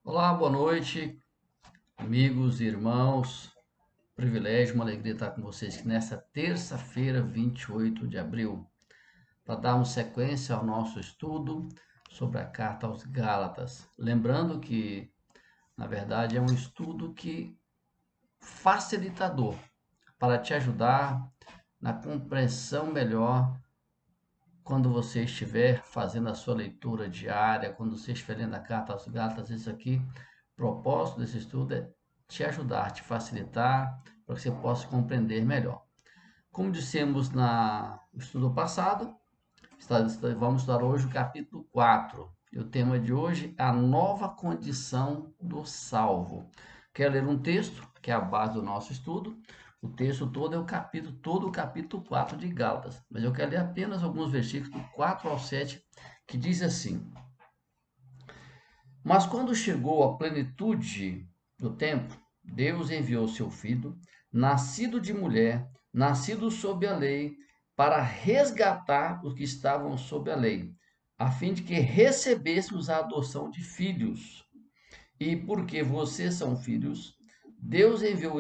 Olá, boa noite, amigos e irmãos. Privilégio, uma alegria estar com vocês aqui nesta terça-feira, 28 de abril, para darmos sequência ao nosso estudo sobre a carta aos Gálatas. Lembrando que, na verdade, é um estudo facilitador para te ajudar na compreensão melhor quando você estiver fazendo a sua leitura diária, quando você estiver lendo a carta aos Gálatas. Isso aqui, o propósito desse estudo é te ajudar, te facilitar, para que você possa compreender melhor. Como dissemos no estudo passado, vamos estudar hoje o capítulo 4. E o tema de hoje é a nova condição do salvo. Quero ler um texto, que é a base do nosso estudo. O texto todo é todo o capítulo 4 de Gálatas. Mas eu quero ler apenas alguns versículos, do 4 ao 7, que diz assim: Mas quando chegou a plenitude do tempo, Deus enviou seu filho, nascido de mulher, nascido sob a lei, para resgatar os que estavam sob a lei, a fim de que recebêssemos a adoção de filhos. E porque vocês são filhos, Deus enviou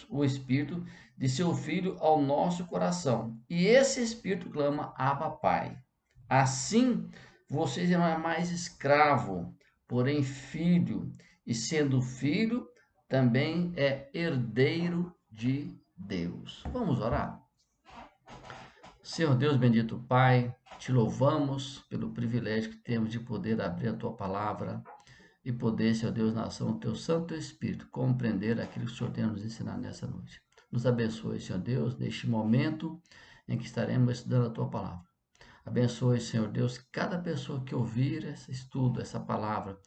o Espírito de seu Filho ao nosso coração. E esse Espírito clama, Abba, Pai. Assim, vocês não é mais escravo, porém filho. E sendo filho, também é herdeiro de Deus. Vamos orar? Senhor Deus bendito Pai, te louvamos pelo privilégio que temos de poder abrir a tua palavra e poder, Senhor Deus, na ação do teu Santo Espírito, compreender aquilo que o Senhor tem a nos ensinar nessa noite. Nos abençoe, Senhor Deus, neste momento em que estaremos estudando a tua palavra. Abençoe, Senhor Deus, cada pessoa que ouvir esse estudo, essa palavra,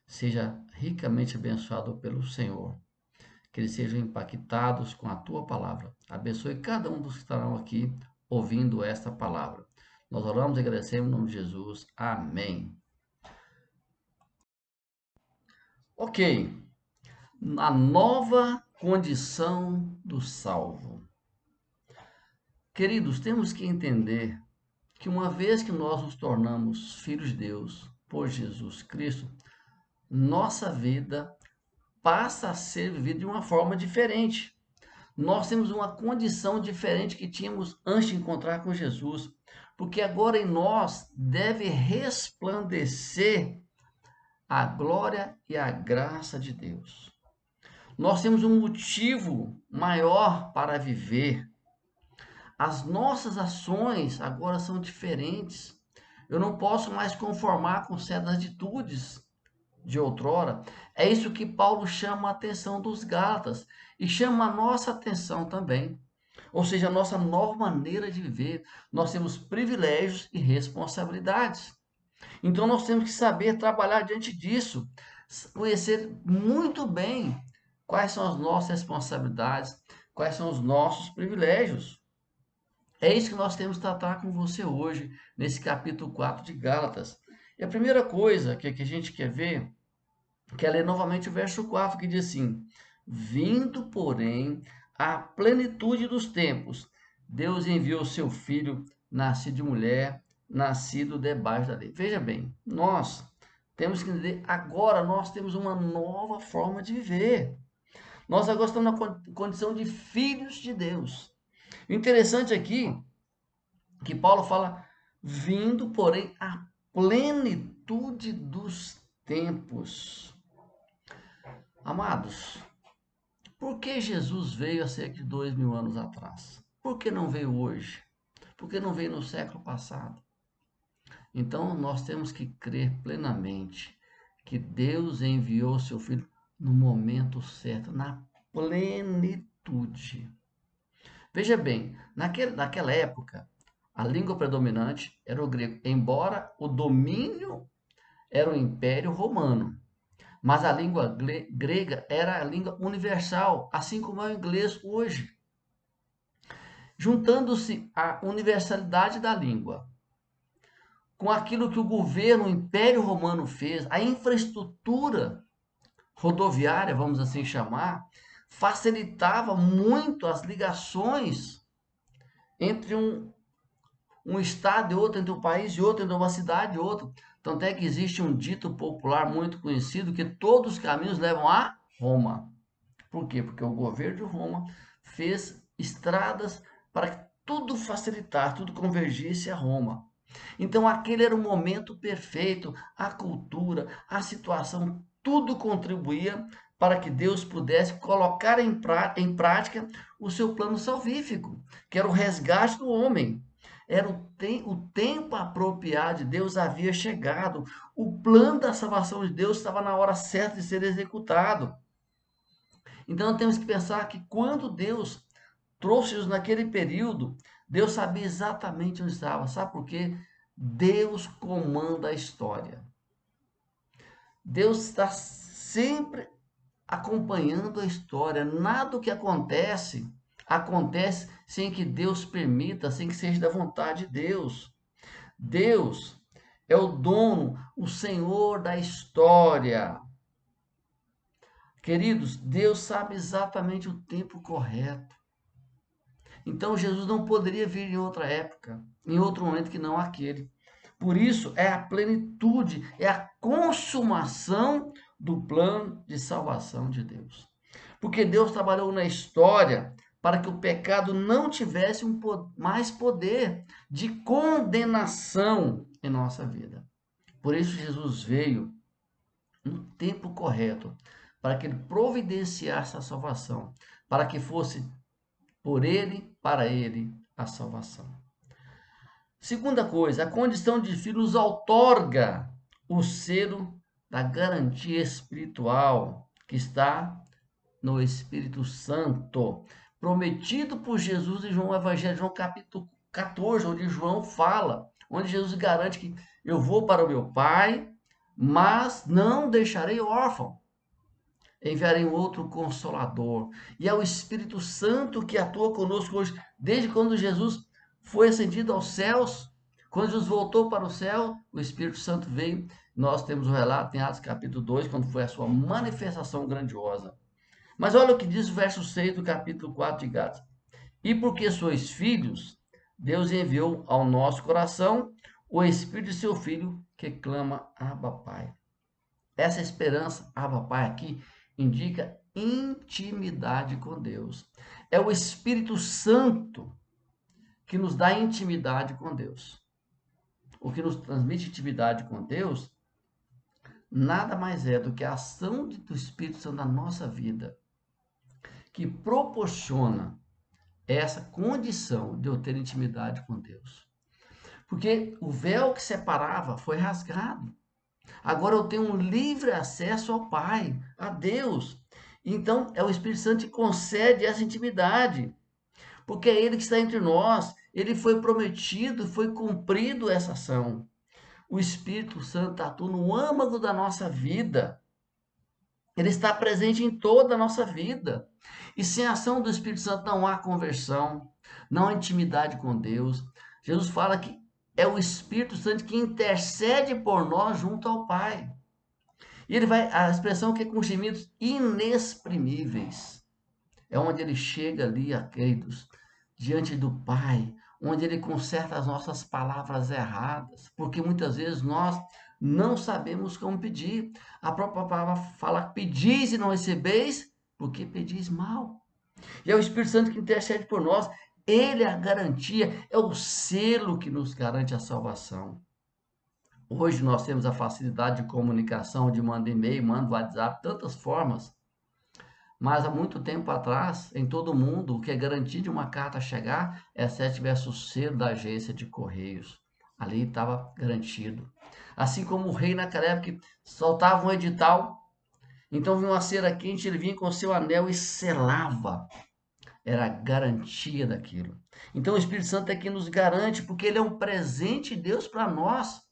seja ricamente abençoado pelo Senhor. Que eles sejam impactados com a tua palavra. Abençoe cada um dos que estarão aqui ouvindo esta palavra. Nós oramos e agradecemos em nome de Jesus. Amém. Ok, a nova condição do salvo. Queridos, temos que entender que uma vez que nós nos tornamos filhos de Deus por Jesus Cristo, nossa vida passa a ser vivida de uma forma diferente. Nós temos uma condição diferente que tínhamos antes de encontrar com Jesus, porque agora em nós deve resplandecer a glória e a graça de Deus. Nós temos um motivo maior para viver. As nossas ações agora são diferentes. Eu não posso mais conformar com certas atitudes de outrora. É isso que Paulo chama a atenção dos Gálatas e chama a nossa atenção também. Ou seja, a nossa nova maneira de viver. Nós temos privilégios e responsabilidades. Então nós temos que saber trabalhar diante disso, conhecer muito bem quais são as nossas responsabilidades, quais são os nossos privilégios. É isso que nós temos que tratar com você hoje, nesse capítulo 4 de Gálatas. E a primeira coisa que a gente quer ver, quer ler novamente o verso 4, que diz assim: Vindo, porém, à plenitude dos tempos, Deus enviou seu filho, nascido de mulher, nascido debaixo da lei. Veja bem, nós temos que entender, agora nós temos uma nova forma de viver. Nós agora estamos na condição de filhos de Deus. O interessante aqui que Paulo fala, vindo, porém, à plenitude dos tempos. Amados, por que Jesus veio há cerca de 2000 anos atrás? Por que não veio hoje? Por que não veio no século passado? Então, nós temos que crer plenamente que Deus enviou seu Filho no momento certo, na plenitude. Veja bem, naquela época, a língua predominante era o grego, embora o domínio era o Império Romano. Mas a língua grega era a língua universal, assim como é o inglês hoje. Juntando-se a universalidade da língua com aquilo que o governo, o Império Romano fez, a infraestrutura rodoviária, vamos assim chamar, facilitava muito as ligações entre um estado e outro, entre um país e outro, entre uma cidade e outra. Tanto é que existe um dito popular muito conhecido que todos os caminhos levam a Roma. Por quê? Porque o governo de Roma fez estradas para que tudo facilitar, tudo convergisse a Roma. Então aquele era o momento perfeito, a cultura, a situação, tudo contribuía para que Deus pudesse colocar em prática o seu plano salvífico, que era o resgate do homem. Era o tempo apropriado de Deus havia chegado. O plano da salvação de Deus estava na hora certa de ser executado. Então temos que pensar que quando Deus trouxe-os naquele período, Deus sabia exatamente onde estava. Sabe por quê? Deus comanda a história. Deus está sempre acompanhando a história. Nada do que acontece, acontece sem que Deus permita, sem que seja da vontade de Deus. Deus é o dono, o Senhor da história. Queridos, Deus sabe exatamente o tempo correto. Então Jesus não poderia vir em outra época, em outro momento que não aquele. Por isso é a plenitude, é a consumação do plano de salvação de Deus. Porque Deus trabalhou na história para que o pecado não tivesse mais poder de condenação em nossa vida. Por isso Jesus veio no tempo correto, para que ele providenciasse a salvação, para que fosse por ele, para ele, a salvação. Segunda coisa, a condição de filho nos outorga o selo da garantia espiritual que está no Espírito Santo, prometido por Jesus em João Evangelho, João capítulo 14, onde João fala, onde Jesus garante que eu vou para o meu Pai, mas não deixarei órfão. Enviarei um outro Consolador. E é o Espírito Santo que atua conosco hoje, desde quando Jesus foi ascendido aos céus. Quando Jesus voltou para o céu, o Espírito Santo veio. Nós temos o relato em Atos capítulo 2, quando foi a sua manifestação grandiosa. Mas olha o que diz o verso 6 do capítulo 4 de Gálatas. E porque sois filhos, Deus enviou ao nosso coração o Espírito de seu Filho, que clama, Abba, Pai. Essa esperança, Abba, Pai, aqui, indica intimidade com Deus. É o Espírito Santo que nos dá intimidade com Deus. O que nos transmite intimidade com Deus nada mais é do que a ação do Espírito Santo na nossa vida, que proporciona essa condição de eu ter intimidade com Deus. Porque o véu que separava foi rasgado. Agora eu tenho um livre acesso ao Pai, a Deus. Então é o Espírito Santo que concede essa intimidade. Porque é Ele que está entre nós. Ele foi prometido, foi cumprido essa ação. O Espírito Santo atua no âmago da nossa vida. Ele está presente em toda a nossa vida. E sem a ação do Espírito Santo não há conversão, não há intimidade com Deus. Jesus fala que é o Espírito Santo que intercede por nós junto ao Pai. E ele vai, a expressão que é com gemidos inexprimíveis. É onde ele chega ali, queridos, diante do Pai, onde ele conserta as nossas palavras erradas, porque muitas vezes nós não sabemos como pedir. A própria palavra fala, pedis e não recebeis, porque pedis mal. E é o Espírito Santo que intercede por nós. Ele é a garantia, é o selo que nos garante a salvação. Hoje nós temos a facilidade de comunicação, de mandar e-mail, manda WhatsApp, tantas formas. Mas há muito tempo atrás, em todo mundo, o que é garantia de uma carta chegar é se tivesse o selo da agência de Correios. Ali estava garantido. Assim como o rei naquela época soltava um edital, então vinha uma cera quente, ele vinha com o seu anel e selava. Era a garantia daquilo. Então o Espírito Santo é quem nos garante, porque ele é um presente de Deus para nós.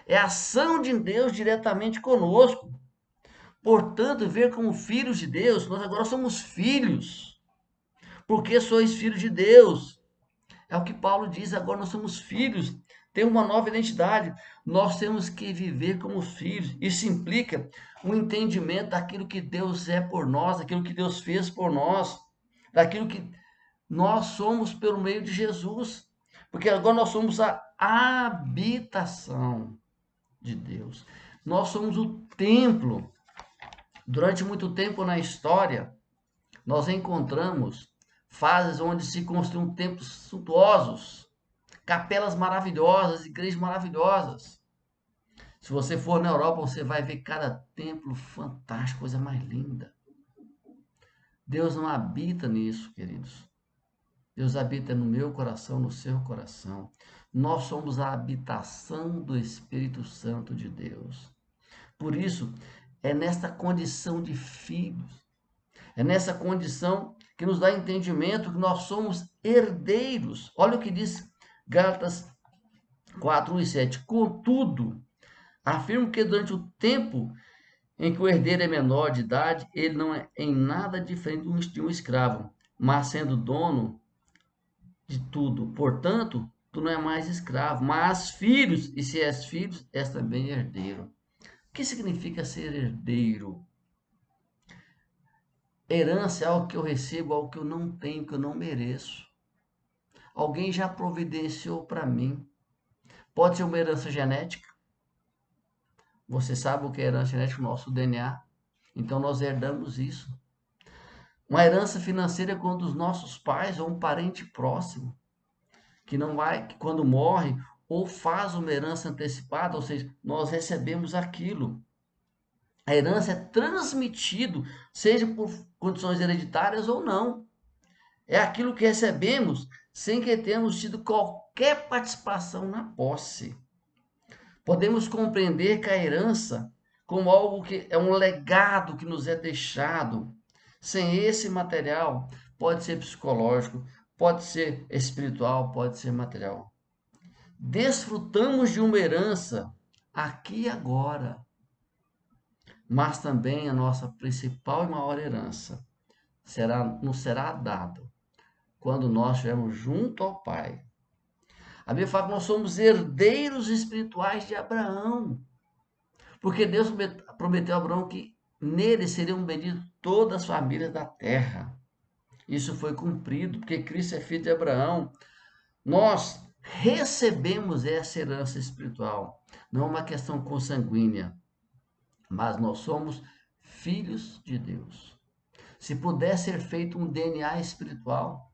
É a ação de Deus diretamente conosco. Portanto, ver como filhos de Deus, nós agora somos filhos. Porque sois filhos de Deus. É o que Paulo diz, agora nós somos filhos. Temos uma nova identidade. Nós temos que viver como filhos. Isso implica um entendimento daquilo que Deus é por nós, daquilo que Deus fez por nós, daquilo que nós somos pelo meio de Jesus. Porque agora nós somos a habitação. de Deus. Nós somos o templo. Durante muito tempo na história, nós encontramos fases onde se construíam templos suntuosos, capelas maravilhosas, igrejas maravilhosas. Se você for na Europa, você vai ver cada templo fantástico, coisa mais linda. Deus não habita nisso, queridos. Deus habita no meu coração, no seu coração. Nós somos a habitação do Espírito Santo de Deus. Por isso, é nesta condição de filhos, é nessa condição que nos dá entendimento que nós somos herdeiros. Olha o que diz Gálatas 4:1 e 7. Contudo, afirmo que durante o tempo em que o herdeiro é menor de idade, ele não é em nada diferente de um escravo, mas sendo dono de tudo. Portanto, tu não é mais escravo, mas filhos, e se és filho, és também herdeiro. O que significa ser herdeiro? Herança é algo que eu recebo, algo que eu não tenho, que eu não mereço. Alguém já providenciou para mim. Pode ser uma herança genética. Você sabe o que é herança genética? O nosso DNA. Então nós herdamos isso. Uma herança financeira é quando os nossos pais ou um parente próximo, que não vai, que quando morre, ou faz uma herança antecipada, ou seja, nós recebemos aquilo. A herança é transmitido, seja por condições hereditárias ou não. É aquilo que recebemos sem que tenhamos tido qualquer participação na posse. Podemos compreender que a herança como algo que é um legado que nos é deixado. Sem esse material, pode ser psicológico, pode ser espiritual, pode ser material. Desfrutamos de uma herança aqui e agora, mas também a nossa principal e maior herança nos será dada quando nós estivermos junto ao Pai. A Bíblia fala que nós somos herdeiros espirituais de Abraão, porque Deus prometeu a Abraão que nele seriam benditas todas as famílias da terra. Isso foi cumprido, porque Cristo é filho de Abraão. Nós recebemos essa herança espiritual, não é uma questão consanguínea, mas nós somos filhos de Deus. Se puder ser feito um DNA espiritual,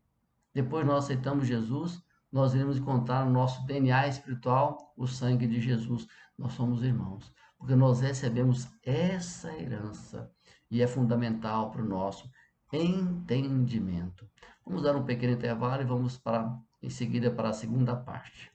depois nós aceitamos Jesus, nós iremos encontrar no nosso DNA espiritual o sangue de Jesus. Nós somos irmãos, porque nós recebemos essa herança e é fundamental para o nosso entendimento. Vamos dar um pequeno intervalo e vamos em seguida para a segunda parte.